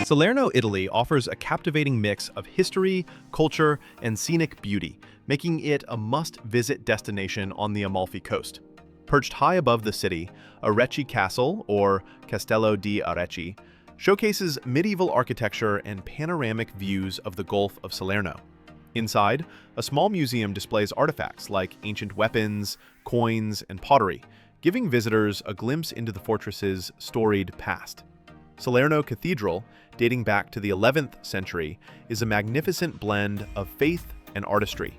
Salerno, Italy offers a captivating mix of history, culture, and scenic beauty, making it a must-visit destination on the Amalfi Coast. Perched high above the city, Arechi Castle, or Castello di Arechi, showcases medieval architecture and panoramic views of the Gulf of Salerno. Inside, a small museum displays artifacts like ancient weapons, coins, and pottery, giving visitors a glimpse into the fortress's storied past. Salerno Cathedral, dating back to the 11th century, is a magnificent blend of faith and artistry.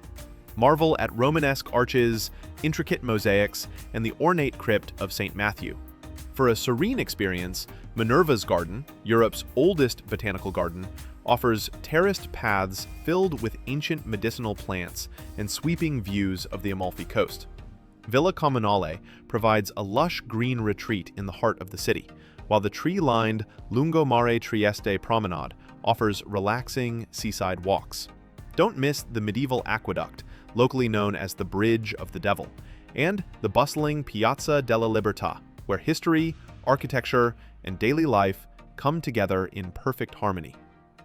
Marvel at Romanesque arches, intricate mosaics, and the ornate crypt of St. Matthew. For a serene experience, Minerva's garden, Europe's oldest botanical garden, offers terraced paths filled with ancient medicinal plants and sweeping views of the Amalfi Coast. Villa Comunale provides a lush green retreat in the heart of the city, while the tree-lined Lungomare Trieste promenade offers relaxing seaside walks. Don't miss the medieval Aqueduct, locally known as the Bridge of the Devil, and the bustling Piazza della Libertà, where history, architecture, and daily life come together in perfect harmony.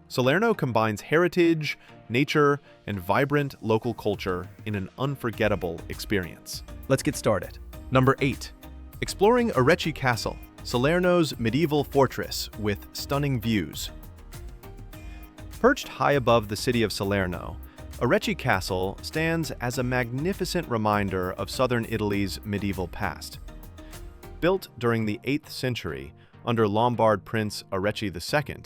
Salerno combines heritage, nature, and vibrant local culture in an unforgettable experience. Let's get started. Number 8. Exploring Arechi Castle, Salerno's medieval fortress with stunning views. Perched high above the city of Salerno, Arechi Castle stands as a magnificent reminder of southern Italy's medieval past. Built during the 8th century under Lombard Prince Arechi II,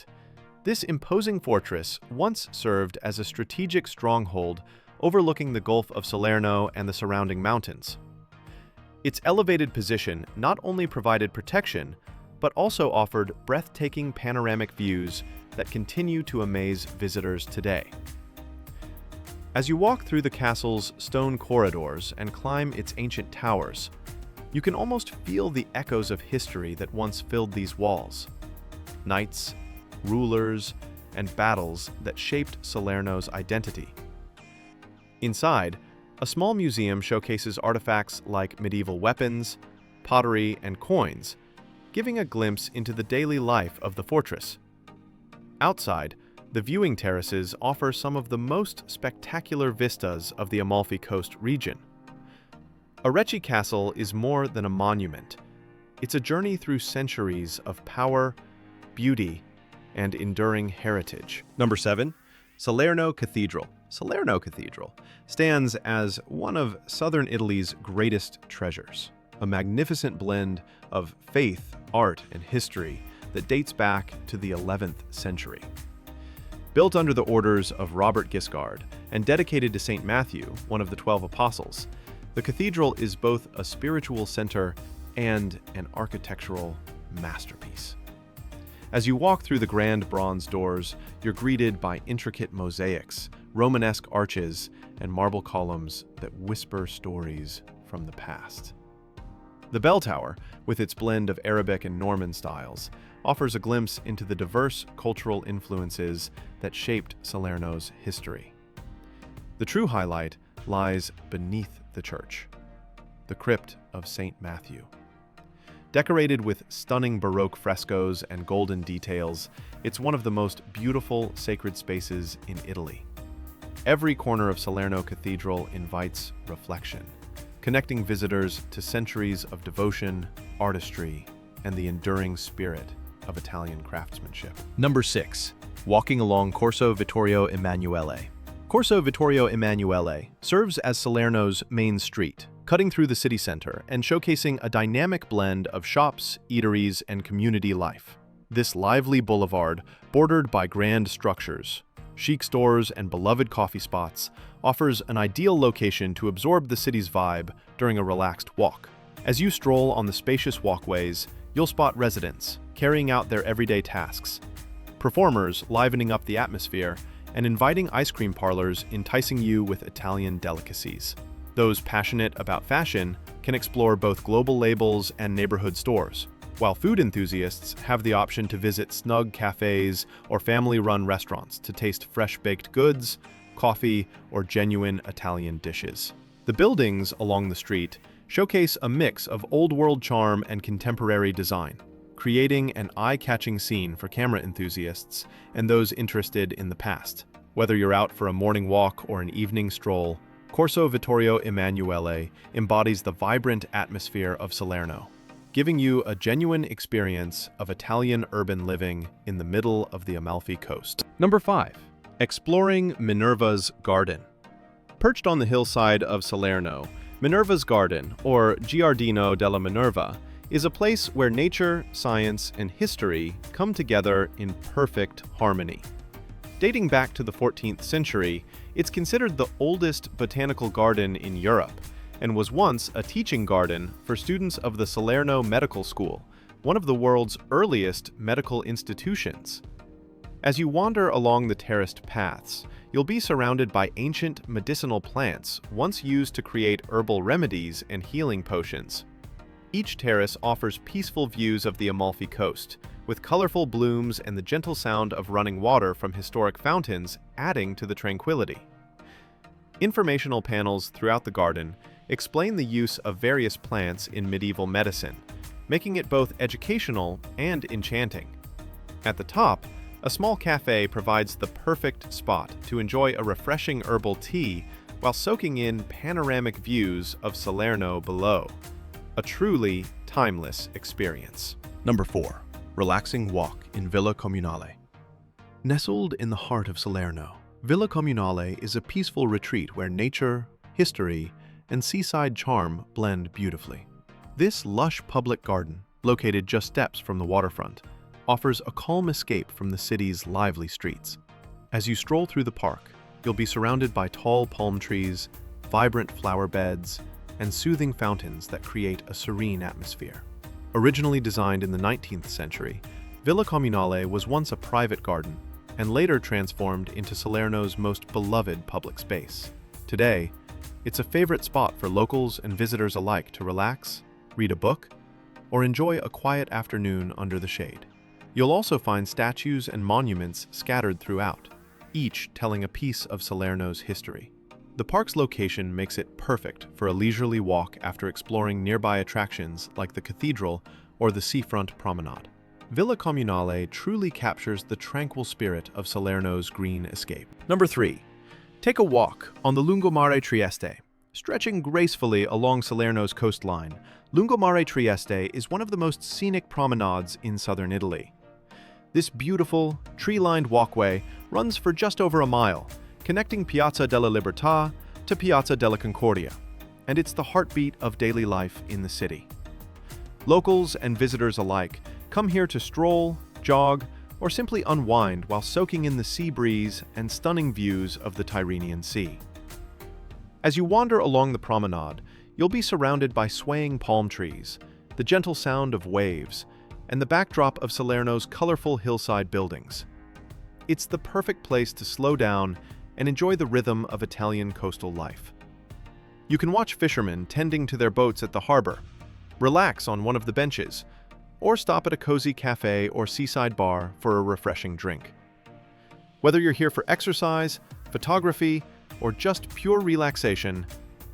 this imposing fortress once served as a strategic stronghold overlooking the Gulf of Salerno and the surrounding mountains. Its elevated position not only provided protection, but also offered breathtaking panoramic views that continue to amaze visitors today. As you walk through the castle's stone corridors and climb its ancient towers, you can almost feel the echoes of history that once filled these walls. Knights, rulers, and battles that shaped Salerno's identity. Inside, a small museum showcases artifacts like medieval weapons, pottery, and coins, giving a glimpse into the daily life of the fortress. Outside, the viewing terraces offer some of the most spectacular vistas of the Amalfi Coast region. Arechi Castle is more than a monument. It's a journey through centuries of power, beauty, and enduring heritage. Number 7. Salerno Cathedral. Salerno Cathedral stands as one of southern Italy's greatest treasures, a magnificent blend of faith, art, and history that dates back to the 11th century. Built under the orders of Robert Guiscard and dedicated to St. Matthew, one of the 12 apostles, the cathedral is both a spiritual center and an architectural masterpiece. As you walk through the grand bronze doors, you're greeted by intricate mosaics, Romanesque arches, and marble columns that whisper stories from the past. The bell tower, with its blend of Arabic and Norman styles, offers a glimpse into the diverse cultural influences that shaped Salerno's history. The true highlight lies beneath the church, the crypt of St. Matthew. Decorated with stunning Baroque frescoes and golden details, it's one of the most beautiful sacred spaces in Italy. Every corner of Salerno Cathedral invites reflection, connecting visitors to centuries of devotion, artistry, and the enduring spirit of Italian craftsmanship. Number 6. Walking along Corso Vittorio Emanuele. Corso Vittorio Emanuele serves as Salerno's main street, cutting through the city center and showcasing a dynamic blend of shops, eateries, and community life. This lively boulevard, bordered by grand structures, chic stores, and beloved coffee spots, offers an ideal location to absorb the city's vibe during a relaxed walk. As you stroll on the spacious walkways, you'll spot residents carrying out their everyday tasks, performers livening up the atmosphere, and inviting ice cream parlors enticing you with Italian delicacies. Those passionate about fashion can explore both global labels and neighborhood stores, while food enthusiasts have the option to visit snug cafes or family-run restaurants to taste fresh baked goods, coffee, or genuine Italian dishes. The buildings along the street showcase a mix of old-world charm and contemporary design, creating an eye-catching scene for camera enthusiasts and those interested in the past. Whether you're out for a morning walk or an evening stroll, Corso Vittorio Emanuele embodies the vibrant atmosphere of Salerno, giving you a genuine experience of Italian urban living in the middle of the Amalfi Coast. Number 5. Exploring Minerva's Garden. Perched on the hillside of Salerno, Minerva's Garden, or Giardino della Minerva, is a place where nature, science, and history come together in perfect harmony. Dating back to the 14th century, it's considered the oldest botanical garden in Europe and was once a teaching garden for students of the Salerno Medical School, one of the world's earliest medical institutions. As you wander along the terraced paths, you'll be surrounded by ancient medicinal plants once used to create herbal remedies and healing potions. Each terrace offers peaceful views of the Amalfi Coast, with colorful blooms and the gentle sound of running water from historic fountains adding to the tranquility. Informational panels throughout the garden explain the use of various plants in medieval medicine, making it both educational and enchanting. At the top, a small cafe provides the perfect spot to enjoy a refreshing herbal tea while soaking in panoramic views of Salerno below. A truly timeless experience. Number 4. Relaxing walk in Villa Comunale. Nestled in the heart of Salerno, Villa Comunale is a peaceful retreat where nature, history, and seaside charm blend beautifully. This lush public garden, located just steps from the waterfront, offers a calm escape from the city's lively streets. As you stroll through the park, you'll be surrounded by tall palm trees, vibrant flower beds, and soothing fountains that create a serene atmosphere. Originally designed in the 19th century, Villa Comunale was once a private garden and later transformed into Salerno's most beloved public space. Today, it's a favorite spot for locals and visitors alike to relax, read a book, or enjoy a quiet afternoon under the shade. You'll also find statues and monuments scattered throughout, each telling a piece of Salerno's history. The park's location makes it perfect for a leisurely walk after exploring nearby attractions like the cathedral or the seafront promenade. Villa Comunale truly captures the tranquil spirit of Salerno's green escape. Number 3. Take a walk on the Lungomare Trieste. Stretching gracefully along Salerno's coastline, Lungomare Trieste is one of the most scenic promenades in southern Italy. This beautiful, tree-lined walkway runs for just over a mile, connecting Piazza della Libertà to Piazza della Concordia, and it's the heartbeat of daily life in the city. Locals and visitors alike come here to stroll, jog, or simply unwind while soaking in the sea breeze and stunning views of the Tyrrhenian Sea. As you wander along the promenade, you'll be surrounded by swaying palm trees, the gentle sound of waves, and the backdrop of Salerno's colorful hillside buildings. It's the perfect place to slow down and enjoy the rhythm of Italian coastal life. You can watch fishermen tending to their boats at the harbor, relax on one of the benches, or stop at a cozy cafe or seaside bar for a refreshing drink. Whether you're here for exercise, photography, or just pure relaxation,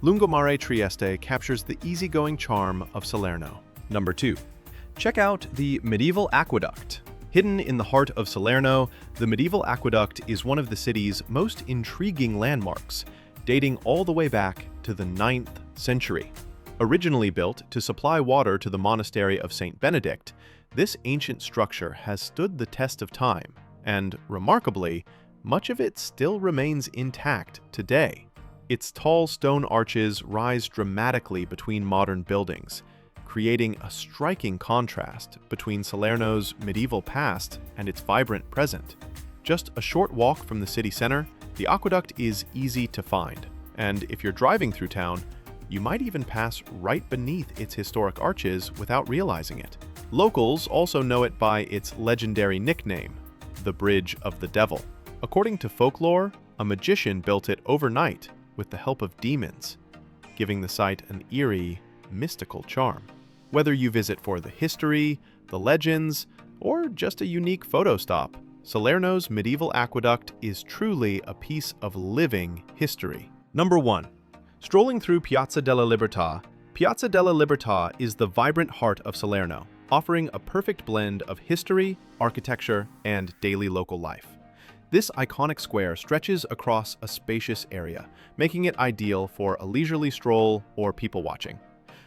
Lungomare Trieste captures the easygoing charm of Salerno. Number 2. Check out the medieval aqueduct. Hidden in the heart of Salerno, the medieval aqueduct is one of the city's most intriguing landmarks, dating all the way back to the 9th century. Originally built to supply water to the monastery of St. Benedict, this ancient structure has stood the test of time, and, remarkably, much of it still remains intact today. Its tall stone arches rise dramatically between modern buildings, creating a striking contrast between Salerno's medieval past and its vibrant present. Just a short walk from the city center, the aqueduct is easy to find, and if you're driving through town, you might even pass right beneath its historic arches without realizing it. Locals also know it by its legendary nickname, the Bridge of the Devil. According to folklore, a magician built it overnight with the help of demons, giving the site an eerie, mystical charm. Whether you visit for the history, the legends, or just a unique photo stop, Salerno's medieval aqueduct is truly a piece of living history. Number 1. Strolling through Piazza della Libertà. Piazza della Libertà is the vibrant heart of Salerno, offering a perfect blend of history, architecture, and daily local life. This iconic square stretches across a spacious area, making it ideal for a leisurely stroll or people-watching.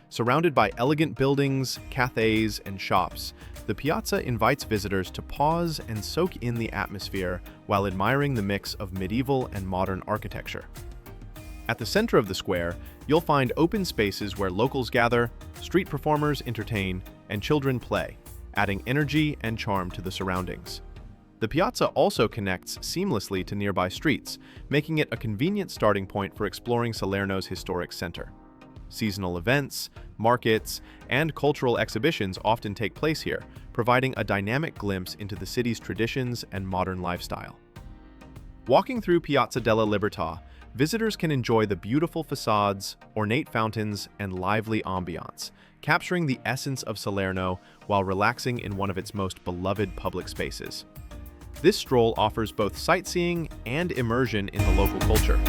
Surrounded by elegant buildings, cafes, and shops, the piazza invites visitors to pause and soak in the atmosphere while admiring the mix of medieval and modern architecture. At the center of the square, you'll find open spaces where locals gather, street performers entertain, and children play, adding energy and charm to the surroundings. The piazza also connects seamlessly to nearby streets, making it a convenient starting point for exploring Salerno's historic center. Seasonal events, markets, and cultural exhibitions often take place here, providing a dynamic glimpse into the city's traditions and modern lifestyle. Walking through Piazza della Libertà, visitors can enjoy the beautiful facades, ornate fountains, and lively ambiance, capturing the essence of Salerno while relaxing in one of its most beloved public spaces. This stroll offers both sightseeing and immersion in the local culture,